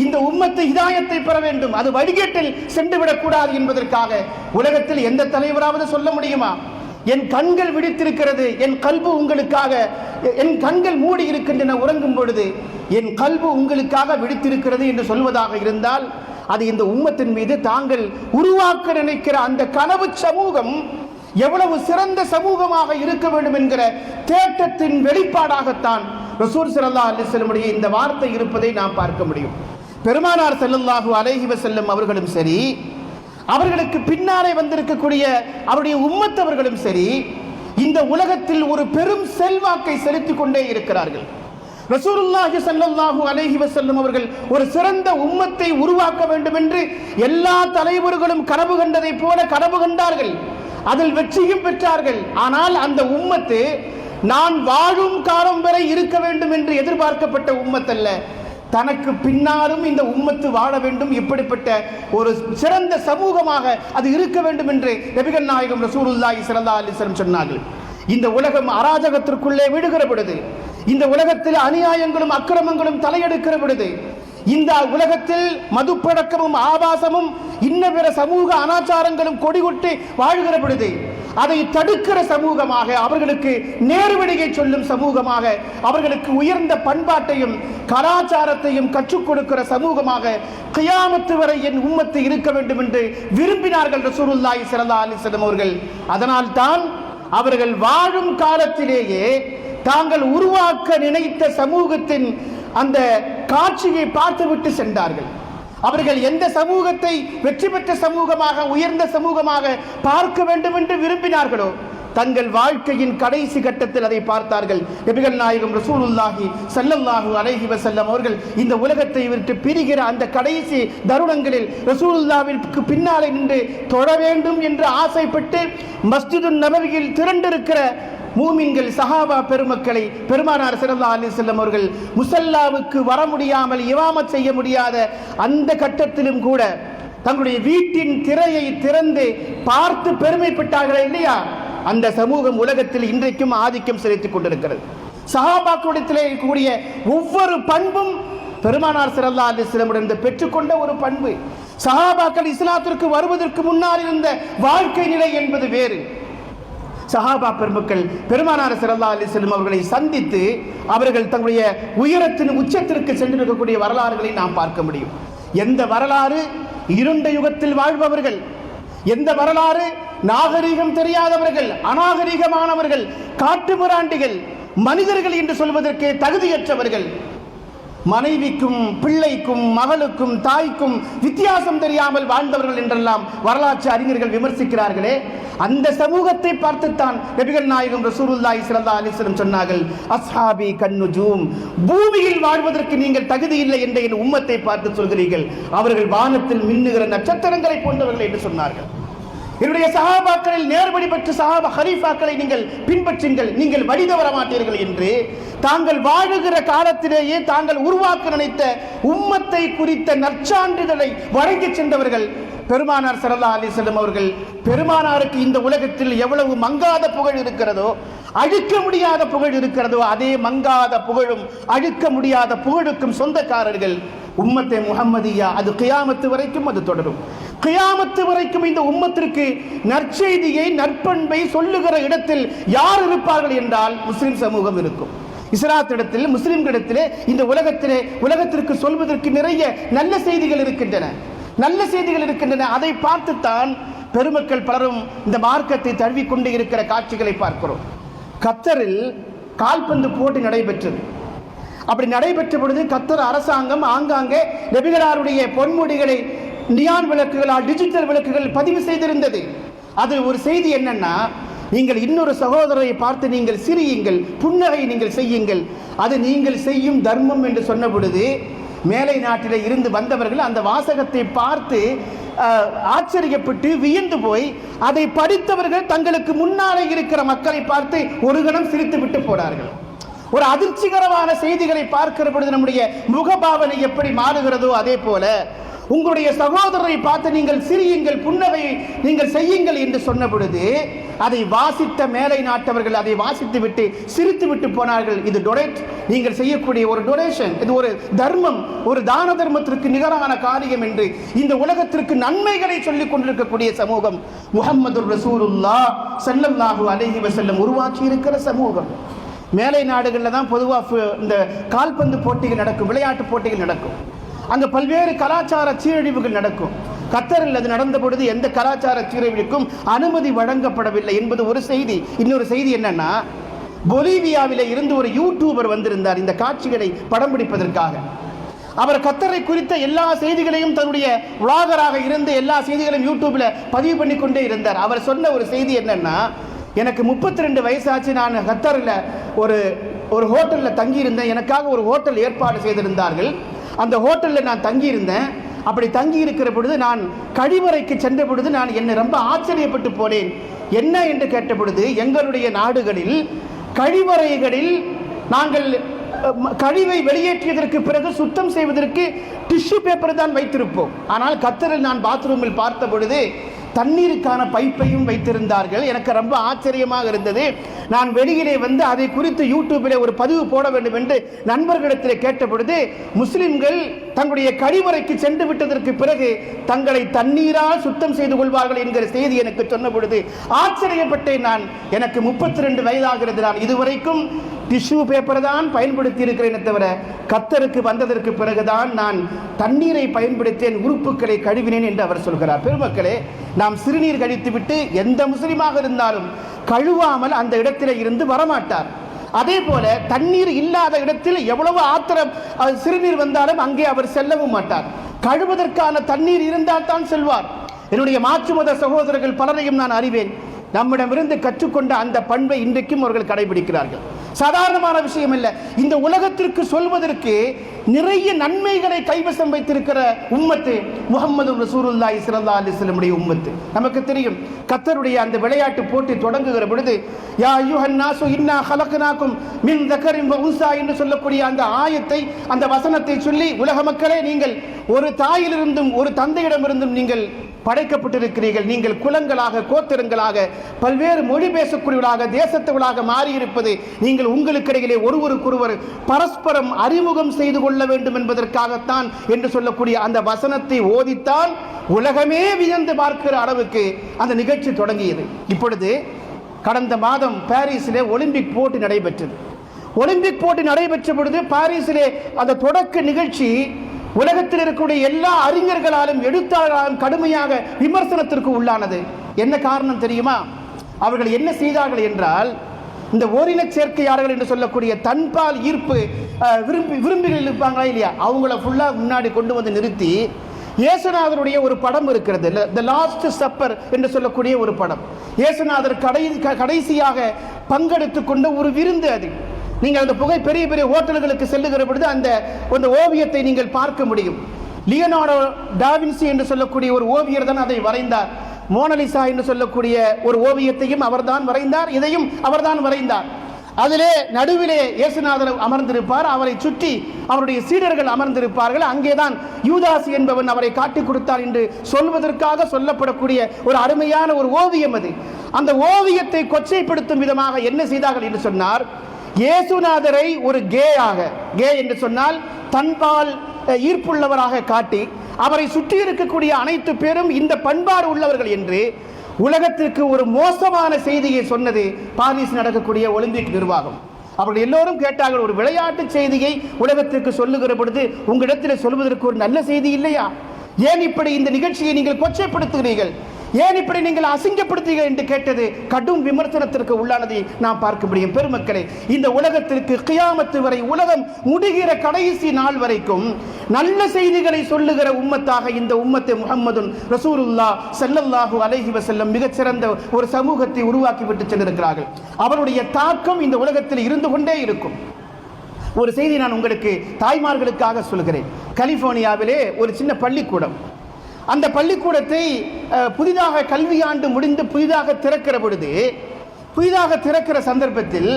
இந்த உம்மத்து ஹிதாயத்தை பெற வேண்டும், அது வழிகேட்டில் சென்றுவிடக் கூடாது என்பதற்காக. உலகத்தில் எந்த தலைவராவது சொல்ல முடியுமா, என் கண்கள் விழித்திருக்கிறது, என் கல்பு உங்களுக்காக, என் கண்கள் மூடி இருக்கின்றன உறங்கும் பொழுது, என் கல்பு உங்களுக்காக விழித்திருக்கிறது என்று சொல்வதாக இருந்தால், அது இந்த உம்மத்தின் மீது தாங்கள் உருவாக்க நினைக்கிற அந்த கனவு சமூகம் எவ்வளவு சிறந்த சமூகமாக இருக்க வேண்டும் என்கிற தேட்டத்தின் வெளிப்பாடாகத்தான் ரசூல் ஸல்லல்லாஹு அலைஹி வஸல்லம் இந்த வார்த்தை இருப்பதை நாம் பார்க்க முடியும். பெருமானார் ஸல்லல்லாஹு அலைஹி வஸல்லம் அவர்களும் சரி, அவர்களுக்கு பின்னாலே வந்திருக்கக்கூடிய அவருடைய உம்மத்தவர்களும் சரி, இந்த உலகத்தில் ஒரு பெரும் செல்வாக்கை செலுத்திக் கொண்டே இருக்கிறார்கள். ரசூலுல்லாஹி ஸல்லல்லாஹு அலைஹி வஸல்லம் அவர்கள் ஒரு சிறந்த உம்மத்தை உருவாக்க வேண்டும் என்று எல்லா தலைவர்களும் கனவு கண்டதை போல கனவு கண்டார்கள், அதில் வெற்றியும் பெற்றார்கள். ஆனால் அந்த உம்மத்து நான் வாழும் காலம் வரை இருக்க வேண்டும் என்று எதிர்பார்க்கப்பட்ட உம்மத்தல்ல, தனக்கு பின்னாலும் இந்த உம்மத்து வாழ வேண்டும், இப்படிப்பட்ட ஒரு சிறந்த சமூகமாக அது இருக்க வேண்டும் என்று நபிகள் நாயகம் ரசூலுல்லாஹி ஸல்லல்லாஹு அலைஹி வஸல்லம் சொன்னார்கள். இந்த உலகம் அராஜகத்திற்குள்ளே விடுகிற பொழுது, இந்த உலகத்தில் அநியாயங்களும் அக்கிரமங்களும் தலையெடுக்கிற பொழுது, இந்த உலகத்தில் மதுப்பழக்கமும் ஆபாசமும் இன்ன பிற சமூக அனாச்சாரங்களும் கொடிகொட்டி வாழ்கிற பொழுது, அதை தடுக்கிற சமூகமாக, அவர்களுக்கு நேர்வழியை சொல்லும் சமூகமாக, அவர்களுக்கு உயர்ந்த பண்பாட்டையும் கலாச்சாரத்தையும் கற்றுக் கொடுக்கிற சமூகமாக கியாமத்து வரை என் உம்மத்து இருக்க வேண்டும் என்று விரும்பினார்கள் ரசூலுல்லாஹி ஸல்லல்லாஹு அலைஹி வஸல்லம் அவர்கள். அதனால் தான் அவர்கள் வாழும் காலத்திலேயே தாங்கள் உருவாக்க நினைத்த சமூகத்தின் அந்த காட்சியை பார்த்துவிட்டு சென்றார்கள். அவர்கள் எந்த சமூகத்தை வெற்றி பெற்ற சமூகமாக, உயர்ந்த சமூகமாக பார்க்க வேண்டும் என்று விரும்பினார்களோ, தங்கள் வாழ்க்கையின் கடைசி கட்டத்தில் அதை பார்த்தார்கள். நபிகள் நாயகம் ரசூலுல்லாஹி ஸல்லல்லாஹு அலைஹி வஸல்லம் அவர்கள் இந்த உலகத்தை விட்டு பிரிகிற அந்த கடைசி தருணங்களில் ரசூலுல்லாஹ்விற்கு பின்னாலே நின்று தொழ வேண்டும் என்று ஆசைப்பட்டு மஸ்ஜிதுன் நபவியில் திரண்டிருக்கிற மூமின்கள், சஹாபா பெருமக்களை பெருமானார் ஸல்லல்லாஹு அலைஹி வஸல்லம் அவர்கள் முஸல்லாவுக்கு வர முடியாமல் இமாமத் செய்ய முடியாத அந்த கட்டத்திலும் கூட தங்களுடைய வீட்டின் திரையை திறந்து பார்த்து பெருமைப்பட்டார்கள் இல்லையா? அந்த சமூகம் உலகத்தில் இன்றைக்கும் ஆதிக்கம் செலுத்திக் கொண்டிருக்கிறது. சஹாபாக்களிடத்திலே இருக்கக்கூடிய ஒவ்வொரு பண்பும் பெருமானார் ஸல்லல்லாஹு அலைஹி வஸல்லம் இருந்து பெற்றுக்கொண்ட ஒரு பண்பு. சஹாபாக்கள் இஸ்லாத்திற்கு வருவதற்கு முன்னால் இருந்த வாழ்க்கை நிலை என்பது வேறு. சஹாபா பெருமக்கள் பெருமானார் ஸல்லல்லாஹு அலைஹி வஸல்லம் அவர்களை சந்தித்து அவர்கள் தங்களுடைய உயரத்தின் உச்சத்திற்கு சென்றிருக்கக்கூடிய வரலாறுகளை நாம் பார்க்க முடியும். எந்த வரலாறு இருண்ட யுகத்தில் வாழ்பவர்கள், எந்த வரலாறு நாகரீகம் தெரியாதவர்கள், அநாகரீகமானவர்கள், காட்டுமிராண்டிகள், மனிதர்கள் என்று சொல்வதற்கு தகுதியற்றவர்கள், மனைவிக்கும் பிள்ளைக்கும் மகளுக்கும் தாய்க்கும் வித்தியாசம் தெரியாமல் வாழ்ந்தவர்கள் என்றெல்லாம் வரலாற்று அறிஞர்கள் விமர்சிக்கிறார்களே, அந்த சமூகத்தை பார்த்துத்தான் நபிகள் நாயகம் ரசூலுல்லாஹி ஸல்லல்லாஹு அலைஹி வஸல்லம் சொன்னார்கள், அஸ்ஹாபி கன்னுஜூம், பூமியில் வாழ்வதற்கு நீங்கள் தகுதி இல்லை என்ற என் உம்மத்தை பார்த்து சொல்கிறீர்கள், அவர்கள் வானத்தில் மின்னுகிற நட்சத்திரங்களை போன்றவர்கள் என்று சொன்னார்கள். என்னுடைய சஹாபாக்களில் நேர்வழி பெற்ற சஹாபா ஹலீஃபாக்களை நீங்கள் பின்பற்றுங்கள், நீங்கள் வழி தவற மாட்டீர்கள் என்று தாங்கள் வாழுகிற காலத்திலேயே தாங்கள் உருவாக்க நினைத்த உம்மத்தை குறித்த நற்சான்றிதழை வழங்கி சென்றவர்கள் பெருமானார் ஸல்லல்லாஹு அலைஹி வஸல்லம் அவர்கள். பெருமானாருக்கு இந்த உலகத்தில் எவ்வளவு மங்காத புகழ் இருக்கிறதோ, அழிக்க முடியாத புகழ் இருக்கிறதோ, அதே மங்காத புகழும் அழிக்க முடியாத புகழுக்கும் சொந்தக்காரர்கள் உம்மத்தே முஹம்மதியா. அது கியாமத்து வரைக்கும் அது தொடரும். கியாமத்து வரைக்கும் இந்த உம்மத்திற்கு நற்செய்தியை நற்பண்பை சொல்லுகிற இடத்தில் யார் இருப்பார்கள் என்றால் முஸ்லிம் சமூகம் இருக்கும். இஸ்லாத்திடத்தில் முஸ்லிம்களிடத்திலே இந்த உலகத்திற்கு சொல்வதற்கு நிறைய நல்ல செய்திகள் இருக்கின்றன, நல்ல செய்திகள் இருக்கின்றன. அதை பார்த்துத்தான் பெருமக்கள் பலரும் இந்த மார்க்கத்தை தழுவிக்கொண்டு இருக்கிற காட்சிகளை பார்க்கிறோம். கத்தரில் கால்பந்து போட்டி நடைபெற்றது. அப்படி நடைபெற்ற பொழுது கத்தர் அரசாங்கம் ஆங்காங்கே நபிகளாருடைய பொன்முடிகளை நியான் விளக்குகளால், டிஜிட்டல் விளக்குகள் பதிவு செய்திருந்தது. அது ஒரு செய்தி என்னன்னா, நீங்கள் இன்னொரு சகோதரரை பார்த்து நீங்கள் சிரியுங்கள், புன்னகை நீங்கள் செய்யுங்கள், அது நீங்கள் செய்யும் தர்மம் என்று சொன்ன பொழுது மேலை நாட்டில் இருந்து வந்தவர்கள் அந்த வாசகத்தை பார்த்து ஆச்சரியப்பட்டு வியந்து போய் அதை படித்தவர்கள் தங்களுக்கு முன்னாலே இருக்கிற மக்களை பார்த்து ஒரு கணம் சிரித்து விட்டு போனார்கள். ஒரு அதிர்ச்சிகரமான செய்திகளை பார்க்கிற பொழுது நம்முடைய முகபாவனை எப்படி மாறுகிறதோ அதே போல உங்களுடைய சகோதரரை பார்த்து நீங்கள் சிரியுங்கள், புன்னகை நீங்கள் செய்யுங்கள் என்று சொன்ன பொழுது அதை வாசித்த மேலை நாட்டவர்கள் அதை வாசித்து விட்டு சிரித்து விட்டு போனார்கள். இது டொனேட், நீங்கள் செய்யக்கூடிய ஒரு டொனேஷன், இது ஒரு தர்மம், ஒரு தான தர்மத்திற்கு நிகரான காரியம் என்று இந்த உலகத்திற்கு நன்மைகளை சொல்லிக் கொண்டிருக்கக்கூடிய சமூகம் முஹம்மதுர் ரசூலுல்லாஹ் ஸல்லல்லாஹு அலைஹி வஸல்லம் உருவாக்கி இருக்கிற சமூகம். மேலை நாடுகளில் தான் பொதுவாக இந்த கால்பந்து போட்டிகள் நடக்கும், விளையாட்டு போட்டிகள் நடக்கும். அங்கே பல்வேறு கலாச்சார சீரழிவுகள் நடக்கும். கத்தரில் அது நடந்த பொழுது எந்த கலாச்சார சீரழிவுக்கும் அனுமதி வழங்கப்படவில்லை என்பது ஒரு செய்தி. இன்னொரு செய்தி என்னன்னா, பொலிவியாவில் இருந்து ஒரு யூடியூபர் வந்திருந்தார் இந்த காட்சிகளை படம் பிடிப்பதற்காக. அவர் கத்தரை குறித்த எல்லா செய்திகளையும் தன்னுடைய விளாகராக இருந்து எல்லா செய்திகளையும் யூடியூப்ல பதிவு பண்ணி கொண்டே இருந்தார். அவர் சொன்ன ஒரு செய்தி என்னன்னா, எனக்கு 32 வயசாச்சு, நான் கத்தரில் ஒரு ஹோட்டலில் தங்கியிருந்தேன், எனக்காக ஒரு ஹோட்டல் ஏற்பாடு செய்திருந்தார்கள், அந்த ஹோட்டலில் நான் தங்கியிருந்தேன். அப்படி தங்கி இருக்கிற பொழுது நான் கழிவறைக்கு சென்ற பொழுது நான் என்னை ரொம்ப ஆச்சரியப்பட்டு போனேன். என்ன என்று கேட்ட பொழுது, எங்களுடைய நாடுகளில் கழிவறைகளில் நாங்கள் கழிவை வெளியேற்றியதற்கு பிறகு சுத்தம் செய்வதற்கு டிஷ்யூ பேப்பர் தான் வைத்திருப்போம். ஆனால் கத்தரில் நான் பாத்ரூமில் பார்த்த பொழுது தண்ணீருக்கான பைப்பையும் வைத்திருந்தார்கள். எனக்கு ரொம்ப ஆச்சரியமாக இருந்தது. நான் வெளியிலே வந்து அதை குறித்து யூடியூபில் ஒரு பதிவு போட வேண்டும் என்று நண்பர்களிடத்தில் கேட்ட பொழுது, முஸ்லிம்கள் தங்களுடைய கழிவறைக்கு சென்று விட்டதற்கு பிறகு தங்களை தண்ணீரால் சுத்தம் செய்து கொள்வார்கள் என்கிற செய்தி எனக்கு சொன்ன பொழுது ஆச்சரியப்பட்டேன். நான் எனக்கு 32 வயதாகிறது. நான் இதுவரைக்கும் டிஷ்யூ பேப்பர் தான் பயன்படுத்தி இருக்கிறேனே தவிர கத்தருக்கு வந்ததற்கு பிறகுதான் நான் தண்ணீரை பயன்படுத்தேன், உறுப்புகளை கழுவினேன் என்று அவர் சொல்கிறார். பெருமக்களே, நாம் சிறுநீர் கழித்துவிட்டு எந்த முஸ்லிமாக இருந்தாலும் கழுவாமல் அந்த இடத்திலே இருந்து வரமாட்டார். அதே போல தண்ணீர் இல்லாத இடத்தில் எவ்வளவு ஆத்திரம் சிறுநீர் வந்தாலும் அங்கே அவர் செல்லவும் மாட்டார். கழுவதற்கான தண்ணீர் இருந்தால் தான் செல்வார். என்னுடைய மாற்று மத சகோதரர்கள் பலரையும் நான் அறிவேன். நம்மிடமிருந்து கற்றுக்கொண்ட அந்த பண்பை இன்றைக்கும் அவர்கள் கடைபிடிக்கிறார்கள். சாதாரணமான விஷயம் அல்ல. இந்த உலகத்திற்கு சொல்வதற்கு நிறைய நன்மைகளை கைவசம் வைத்திருக்கிற உம்மத்து முஹம்மது ரசூலுல்லாஹி ஸல்லல்லாஹு அலைஹி வஸல்லம் உடைய உம்மத்து. நமக்கு தெரியும், கத்தருடைய அந்த விளையாட்டு போட்டி தொடங்குகிற பொழுது யா அய்யுஹன் நாசு இன்னா ஹலக்னாகும் மின் தக்கரின் வ உன்சா என்று சொல்லக்கூடிய அந்த ஆயத்தை, அந்த வசனத்தை சொல்லி, உலக மக்களே, நீங்கள் ஒரு தாயிலிருந்தும் ஒரு தந்தையிடமிருந்தும் நீங்கள் படைக்கப்பட்டிருக்கிறீர்கள், நீங்கள் குலங்களாக கோத்திரங்களாக பல்வேறு மொழி பேசக்கூடியவர்களாக தேசத்தவர்களாக மாறியிருப்பது நீங்கள் உங்களுக்கிடையிலே ஒருவருக்கொருவர் பரஸ்பரம் அறிமுகம் செய்து கொள்ள வேண்டும் என்பதற்காகத்தான் என்று சொல்லக்கூடிய அந்த வசனத்தை ஓதித்தான் உலகமே வியந்து பார்க்கிற அளவுக்கு அந்த நிகழ்ச்சி தொடங்கியது. இப்பொழுது கடந்த மாதம் பாரிஸிலே ஒலிம்பிக் போட்டி நடைபெற்றது. ஒலிம்பிக் போட்டி நடைபெற்ற பொழுது பாரிஸிலே அந்த தொடக்க நிகழ்ச்சி உலகத்தில் இருக்கக்கூடிய எல்லா அறிஞர்களாலும் எழுத்தாளர்களாலும் கடுமையாக விமர்சனத்திற்கு உள்ளானது. என்ன காரணம் தெரியுமா? அவர்கள் என்ன செய்தார்கள் என்றால், இந்த ஓரின சேர்க்கையாளர்கள் என்று சொல்லக்கூடிய தன்பால் ஈர்ப்பு விரும்பிகள் இருப்பாங்களா இல்லையா, அவங்கள ஃபுல்லாக முன்னாடி கொண்டு வந்து நிறுத்தி இயேசுநாதருடைய ஒரு படம் இருக்கிறது, தி லாஸ்ட் சப்பர் என்று சொல்லக்கூடிய ஒரு படம். இயேசுநாதர் கடைசியாக பங்கெடுத்து கொண்ட ஒரு விருந்து அது. நீங்கள் அந்த பெரிய பெரிய ஹோட்டல்களுக்கு செல்லுகிற பொழுது அந்த ஓவியத்தை நீங்கள் பார்க்க முடியும். லியோனார்டோ டாவின்சி என்று சொல்லக்கூடிய ஒரு ஓவியர் தான் அதை வரைந்தார். மோனலிசா என்று சொல்லக்கூடிய ஒரு ஓவியத்தையும் அவர்தான் வரைந்தார், இதையும் அவர்தான் வரைந்தார். அதிலே நடுவிலே இயேசுநாதர் அமர்ந்திருப்பார், அவரை சுற்றி அவருடைய சீடர்கள் அமர்ந்திருப்பார்கள். அங்கேதான் யூதாஸ் என்பவன் அவரை காட்டிக் கொடுத்தார் என்று சொல்வதற்காக சொல்லப்படக்கூடிய ஒரு அருமையான ஒரு ஓவியம் அது. அந்த ஓவியத்தை கொச்சைப்படுத்தும் விதமாக என்ன செய்தார்கள் என்று சொன்னார், இயேசுநாதரை ஒரு கே என்று சொன்னால் தன்பால் ஈர்ப்புள்ளவராக காட்டி அவரை சுற்றி இருக்கக்கூடிய அனைத்து பேரும் இந்த பண்பாடு உள்ளவர்கள் என்று உலகத்திற்கு ஒரு மோசமான செய்தியை சொன்னது பாரிஸ் நடக்கக்கூடிய ஒலிம்பிக் நிர்வாகம். அவர்கள் எல்லோரும் கேட்டார்கள், ஒரு விளையாட்டு செய்தியை உலகத்திற்கு சொல்லுகிற பொழுது உங்களிடத்தில் சொல்வதற்கு ஒரு நல்ல செய்தி இல்லையா? ஏன் இப்படி இந்த நிகழ்ச்சியை நீங்கள் கொச்சைப்படுத்துகிறீர்கள், ஏன் இப்படி நீங்கள் அசிங்கப்படுத்துகிறீர்கள் என்று கேட்டது கடும் விமர்சனத்திற்கு உள்ளானதை நாம் பார்க்க முடியும். பெருமக்களே, இந்த உலகத்திற்கு கியாமத்து வரை, உலகம் முடிகிற கடைசி நாள் வரைக்கும் நல்ல செய்திகளை சொல்லுகிற உம்மத்தாக இந்த உம்மத்தை முஹம்மதுன் ரசூலுல்லாஹ் ஸல்லல்லாஹு அலைஹி வஸல்லம் மிகச்சிறந்த ஒரு சமூகத்தை உருவாக்கி விட்டு சென்றிருக்கிறார்கள். அவருடைய தாக்கம் இந்த உலகத்தில் இருந்து கொண்டே இருக்கும். ஒரு செய்தி நான் உங்களுக்கு தாய்மார்களுக்காக சொல்கிறேன். கலிபோர்னியாவிலே ஒரு சின்ன பள்ளிக்கூடம், அந்த பள்ளிக்கூடத்தை புதிதாக கல்வியாண்டு முடிந்து புதிதாக திறக்கிற சந்தர்ப்பத்தில்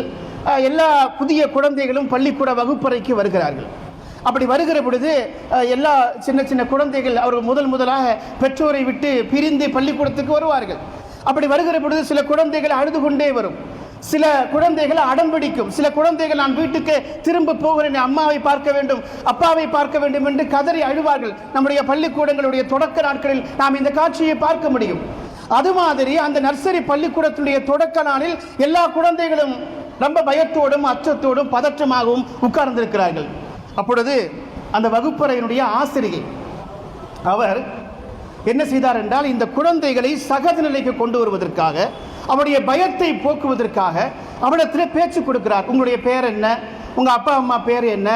எல்லா புதிய குழந்தைகளும் பள்ளிக்கூட வகுப்பறைக்கு வருகிறார்கள். அப்படி வருகிற பொழுது எல்லா சின்ன சின்ன குழந்தைகள் அவர்கள் முதலாக பெற்றோரை விட்டு பிரிந்து பள்ளிக்கூடத்துக்கு வருவார்கள். அப்படி வருகிற பொழுது சில குழந்தைகள் அழுது கொண்டே வரும், சில குழந்தைகள் அடம்பிடிக்கும், சில குழந்தைகள் நான் வீட்டுக்கு திரும்ப போகிறேன், அம்மாவை பார்க்க வேண்டும், அப்பாவை பார்க்க வேண்டும் என்று கதறி அழுவார்கள். நம்முடைய பள்ளிக்கூடங்களுடைய தொடக்க நாட்களில் நாம் இந்த காட்சியை பார்க்க முடியும். அது மாதிரி அந்த நர்சரி பள்ளிக்கூடத்துடைய தொடக்க நாளில் எல்லா குழந்தைகளும் ரொம்ப பயத்தோடும் அச்சத்தோடும் பதற்றமாகவும் உட்கார்ந்திருக்கிறார்கள். அப்பொழுது அந்த வகுப்பறையினுடைய ஆசிரியை அவர் என்ன செய்தார் என்றால், இந்த குழந்தைகளை சகஜ நிலைக்கு கொண்டு வருவதற்காக, அவருடைய பயத்தை போக்குவதற்காக அவரிடத்தில் பேச்சு கொடுக்கிறார். உங்களுடைய பேர் என்ன, உங்கள் அப்பா அம்மா பேர் என்ன,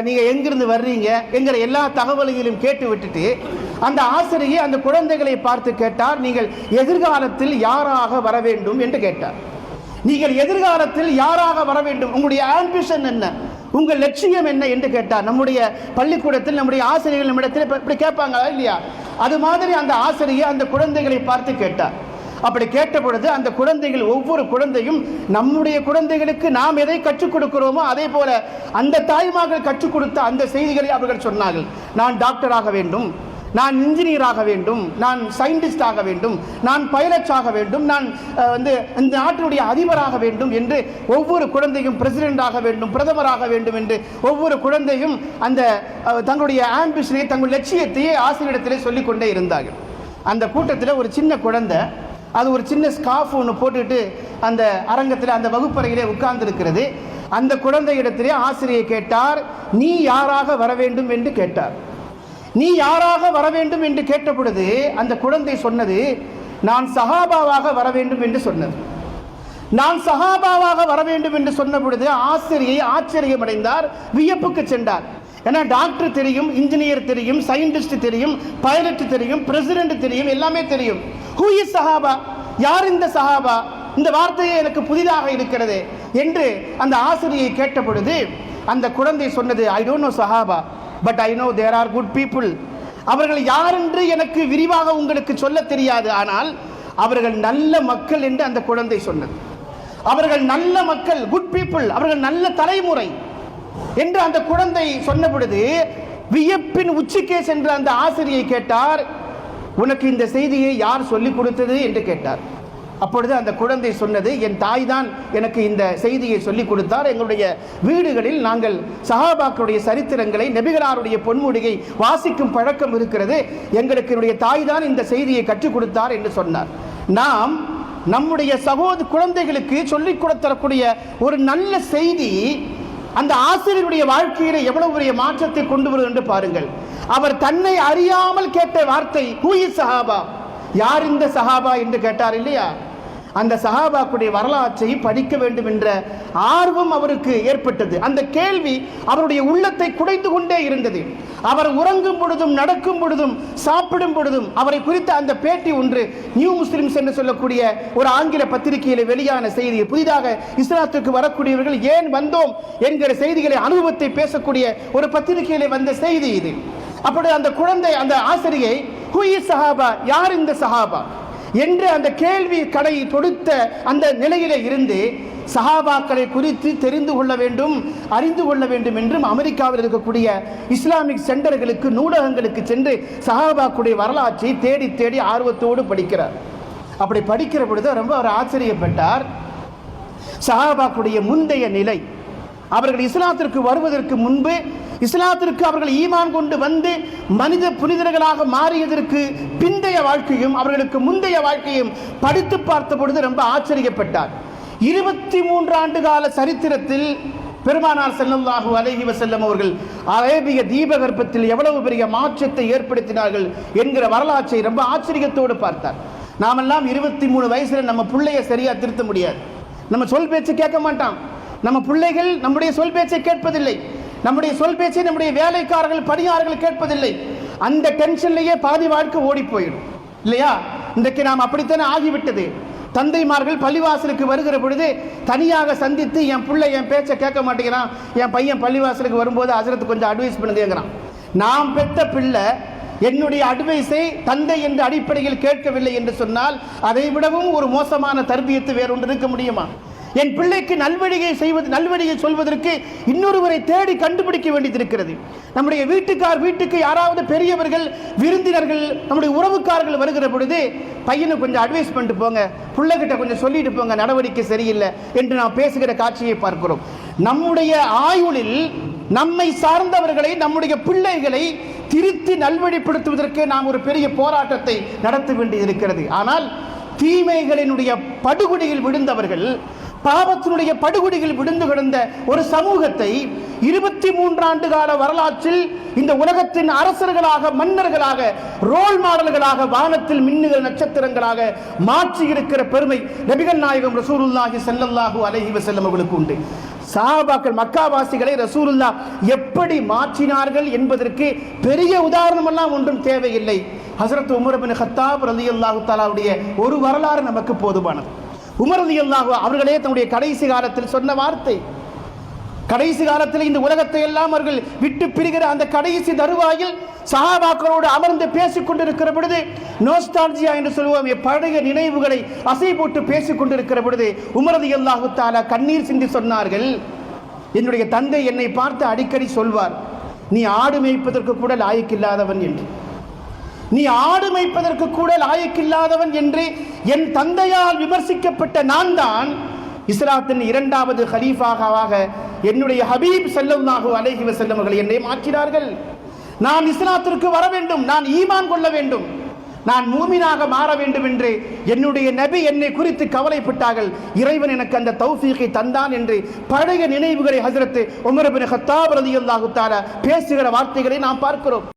நீங்கள் எங்கிருந்து வர்றீங்க என்கிற எல்லா தகவல்களையும் கேட்டு விட்டுட்டு அந்த ஆசிரியை அந்த குழந்தைகளை பார்த்து கேட்டார், நீங்கள் எதிர்காலத்தில் யாராக வர வேண்டும் என்று கேட்டார். நீங்கள் எதிர்காலத்தில் யாராக வர வேண்டும், உங்களுடைய ஆம்பிஷன் என்ன, உங்கள் லட்சியம் என்ன என்று கேட்டார். நம்முடைய பள்ளிக்கூடத்தில் நம்முடைய ஆசிரியர்கள் நம்மிடத்தில் இப்படி கேட்பாங்களா இல்லையா, அது மாதிரி அந்த ஆசிரியை அந்த குழந்தைகளை பார்த்து கேட்டார். அப்படி கேட்ட பொழுது அந்த குழந்தைகள், ஒவ்வொரு குழந்தையும் நம்முடைய குழந்தைகளுக்கு நாம் எதை கற்றுக் கொடுக்கிறோமோ அதே போல அந்த தாய்மார்கள் கற்றுக் கொடுத்த அந்த செய்திகளை அவர்கள் சொன்னார்கள். நான் டாக்டராக வேண்டும், நான் இன்ஜினியராக வேண்டும், நான் சயின்டிஸ்ட் ஆக வேண்டும், நான் பைலட் ஆக வேண்டும், நான் இந்த நாட்டினுடைய அதிபராக வேண்டும் என்று ஒவ்வொரு குழந்தையும் பிரசிடென்ட் ஆக வேண்டும், பிரதமராக வேண்டும் என்று ஒவ்வொரு குழந்தையும் அந்த தங்களுடைய ஆம்பிஷனை, தங்கள் லட்சியத்தையே ஆசிரியரிடத்திலே சொல்லிக்கொண்டே இருந்தார்கள். அந்த கூட்டத்தில் ஒரு சின்ன குழந்தை, அது ஒரு சின்ன ஸ்கார்ஃப் ஒன்று போட்டுட்டு அந்த அரங்கத்தில் அந்த வகுப்பறையிலே உட்கார்ந்திருக்கிறது. அந்த குழந்தையிடத்திலே ஆசிரியை கேட்டார், நீ யாராக வர வேண்டும் என்று கேட்டார். நீ யாராக வர வேண்டும் என்று கேட்ட பொழுது அந்த குழந்தை சொன்னது, நான் சஹாபாவாக வர வேண்டும் என்று சொன்னது. நான் சஹாபாவாக வர வேண்டும் என்று சொன்ன பொழுது ஆசிரியை ஆச்சரியமடைந்தார், வியப்புக்கு சென்றார். ஏன்னா டாக்டர் தெரியும், இன்ஜினியர் தெரியும், சயின்டிஸ்ட் தெரியும், பைலட் தெரியும், பிரசிடென்ட் தெரியும், எல்லாமே தெரியும். ஹூ இஸ் சஹாபா, யார் இந்த சஹாபா, இந்த வார்த்தையே எனக்கு புதிதாக இருக்கிறது என்று அந்த ஆசிரியை கேட்ட பொழுது அந்த குழந்தை சொன்னது, ஐ டோன்ட் நோ சஹாபா but I know there are good people. அவர்கள் யார் என்று எனக்கு விரிவாக உங்களுக்கு சொல்ல தெரியாது, ஆனால் அவர்கள் நல்ல மக்கள் என்று அந்த குழந்தை சொன்னது. அவர்கள் நல்ல மக்கள், குட் பீப்புள், அவர்கள் நல்ல தலைமுறை என்று அந்த குழந்தை சொன்ன பொழுது வியப்பின் உச்சிக்கே சென்ற அந்த ஆசிரியை கேட்டார், உனக்கு இந்த செய்தியை யார் சொல்லிக் கொடுத்தது என்று கேட்டார். அப்பொழுது அந்த குழந்தை சொன்னது, என் தாய் தான் எனக்கு இந்த செய்தியை சொல்லிக் கொடுத்தார். எங்களுடைய வீடுகளில் நாங்கள் சஹாபாக்களுடைய சரித்திரங்களை, நபிகளாருடைய பொன்முடியை வாசிக்கும் பழக்கம் இருக்கிறது, எங்களுக்கு என்னுடைய தாய் தான் இந்த செய்தியை கற்றுக் கொடுத்தார் என்று சொன்னார். நாம் நம்முடைய குழந்தைகளுக்கு சொல்லிக் கொடுத்தரக்கூடிய ஒரு நல்ல செய்தி அந்த ஆசிரியருடைய வாழ்க்கையில எவ்வளவு பெரிய மாற்றத்தை கொண்டு வரும் என்று பாருங்கள். அவர் தன்னை அறியாமல் கேட்ட வார்த்தை, ஹூ இஸ் சஹாபா, யார் இந்த சஹாபா என்று கேட்டார் இல்லையா. அந்த சஹாபாக்குடைய வரலாற்றை படிக்க வேண்டும் என்ற ஆர்வம் அவருக்கு ஏற்பட்டது. அந்த கேள்வி அவருடைய உள்ளத்தை குடைந்து கொண்டே இருந்தது. அவர் உறங்கும் பொழுதும், நடக்கும் பொழுதும், சாப்பிடும் பொழுதும் அவரை குறித்த அந்த பேட்டி ஒன்று நியூ முஸ்லிம்ஸ் என்று சொல்லக்கூடிய ஒரு ஆங்கில பத்திரிகையில் வெளியான செய்தி. புதிதாக இஸ்லாத்திற்கு வரக்கூடியவர்கள் ஏன் வந்தோம் என்கிற செய்திகளை, அனுபவத்தை பேசக்கூடிய ஒரு பத்திரிகையில் வந்த செய்தி இது. அப்படி அந்த குழந்தை, அந்த ஆசிரியை, ஹூ இஸ் சஹாபா, யார் இந்த சஹாபா என்று அந்த கேள்வி கடை தொடுத்த அந்த நிலையில இருந்து சஹாபாக்களை குறித்து தெரிந்து கொள்ள வேண்டும், அறிந்து கொள்ள வேண்டும் என்றும் அமெரிக்காவில் இருக்கக்கூடிய இஸ்லாமிக் சென்டர்களுக்கு, நூலகங்களுக்கு சென்று சஹாபாக்களுடைய வரலாற்றை தேடி தேடி ஆர்வத்தோடு படிக்கிறார். அப்படி படிக்கிற பொழுது ரொம்ப அவர் ஆச்சரியப்பட்டார். சஹாபாக்களுடைய முந்தைய நிலை, அவர்கள் இஸ்லாத்திற்கு வருவதற்கு முன்பு, இஸ்லாத்திற்கு அவர்கள் ஈமான் கொண்டு வந்து மனித புனிதர்களாக மாறியதற்கு பிந்தைய வாழ்க்கையும் அவர்களுக்கு முந்தைய வாழ்க்கையும் படித்து பார்த்த பொழுது ரொம்ப ஆச்சரியப்பட்டார். 23 ஆண்டு கால சரித்திரத்தில் பெருமானார் ஸல்லல்லாஹு அலைஹி வஸல்லம் அவர்கள் அரேபிய தீபகற்பத்தில் எவ்வளவு பெரிய மாற்றத்தை ஏற்படுத்தினார்கள் என்கிற வரலாற்றை ரொம்ப ஆச்சரியத்தோடு பார்த்தார். நாமெல்லாம் 23 வயசுல நம்ம பிள்ளைய சரியா திருத்த முடியாது. நம்ம சொல் பேச்சு கேட்க மாட்டான். நம்ம பிள்ளைகள் நம்முடைய சொல் பேச்சை கேட்பதில்லை. நம்முடைய சொல் பேச்சை நம்முடைய வேலைக்காரர்கள், பணியாளர்கள் கேட்பதில்லை. அந்த டென்ஷன்லேயே பாதி வாழ்க்கை ஓடி போயிடும் இல்லையா? இன்றைக்கு நாம் அப்படித்தானே ஆகிவிட்டது. தந்தைமார்கள் பள்ளிவாசலுக்கு வருகிற பொழுது தனியாக சந்தித்து, என் பிள்ளை என் பேச்சை கேட்க மாட்டேங்கிறான், என் பையன் பள்ளிவாசலுக்கு வரும்போது ஹஜ்ரத் கொஞ்சம் அட்வைஸ் பண்ணுங்கிறான். நாம் பெற்ற பிள்ளை என்னுடைய அட்வைஸை தந்தை என்ற அடிப்படையில் கேட்கவில்லை என்று சொன்னால் அதை விடவும் ஒரு மோசமான தர்பியத்து வேறொன்று இருக்க முடியுமா? என் பிள்ளைக்கு நல்வழியை சொல்வதற்கு இன்னொருவரை தேடி கண்டுபிடிக்க வேண்டியது இருக்கிறது. நம்முடைய வீட்டுக்கு யாராவது பெரியவர்கள், விருந்தினர்கள், நம்முடைய உறவுக்காரர்கள் வருகிற பொழுது பையனை கொஞ்சம் அட்வைஸ் பண்ணிட்டு போங்க, பிள்ளைகிட்ட கொஞ்சம் சொல்லிட்டு போங்க, நடவடிக்கை சரியில்லை என்று நாம் பேசுகிற காட்சியை பார்க்கிறோம். நம்முடைய ஆயுளில் நம்மை சார்ந்தவர்களை, நம்முடைய பிள்ளைகளை திருத்தி நல்வழிப்படுத்துவதற்கு நாம் ஒரு பெரிய போராட்டத்தை நடத்த வேண்டியது இருக்கிறது. ஆனால் தீமைகளினுடைய படுகொடியில் விழுந்தவர்கள், பாவத்தினுடைய படுகொடிகள் விழுந்து கிடந்த ஒரு சமூகத்தை 23 ஆண்டு கால வரலாற்றில் இந்த உலகத்தின் அரசர்களாக, மன்னர்களாக, ரோல் மாடல்களாக, வானத்தில் மின்னுகிற நட்சத்திரங்களாக மாற்றி இருக்கிற பெருமை நபிகள் நாயகம் ரசூலுல்லாஹி ஸல்லல்லாஹு அலைஹி வஸல்லம் அவர்களுக்கு உண்டு. சஹாபாக்கள், மக்காவாசிகளை ரசூலுல்லாஹ் எப்படி மாற்றினார்கள் என்பதற்கு பெரிய உதாரணம் எல்லாம் ஒன்றும் தேவையில்லை. ஹஸரத் உமர் இப்னு கத்தாப் ரலியல்லாஹு தஆலாவுடைய ஒரு வரலாறு நமக்கு போதுமானது. உமர் ரலியல்லாஹு அவர்களே தன்னுடைய கடைசி காலத்தில் சொன்ன வார்த்தை, கடைசி காலத்தில் இந்த உலகத்தை எல்லாம் அவர்கள் விட்டு பிரிகிற அந்த கடைசி தருவாயில் சஹாபாக்களோடு அமர்ந்து பேசிக் கொண்டிருக்கிற பொழுது, நோஸ்டால்ஜியா என்று சொல்லுவோம், பழைய நினைவுகளை அசை போட்டு பேசிக் கொண்டிருக்கிற பொழுது உமர் ரலியல்லாஹு தஆலா கண்ணீர் சிந்தி சொன்னார்கள், என்னுடைய தந்தை என்னை பார்த்து அடிக்கடி சொல்வார், நீ ஆடு மேய்ப்பதற்கு கூட லாயக்கில்லாதவன் என்று. நீ ஆடு மேய்ப்பதற்கு கூட லாயக்கில்லாதவன் என்று என் தந்தையால் விமர்சிக்கப்பட்ட நான் தான் இஸ்லாத்தின் 2வது ஹலீஃபாவாக என்னுடைய ஹபீப் ஸல்லல்லாஹு அலைஹி வஸல்லம் அவர்கள் என்னை மாற்றினார்கள். நான் இஸ்லாத்திற்கு வர வேண்டும், நான் ஈமான் கொள்ள வேண்டும், நான் மூமினாக மாற வேண்டும் என்று என்னுடைய நபி என்னை குறித்து கவலைப்பட்டார்கள். இறைவன் எனக்கு அந்த தௌஃபீகை தந்தான் என்று பழைய நினைவுகளை ஹஜ்ரத் உமர் இப்னு கத்தாப் ரலியல்லாஹு தஆலா பேசுகிற வார்த்தைகளை நாம் பார்க்கிறோம்.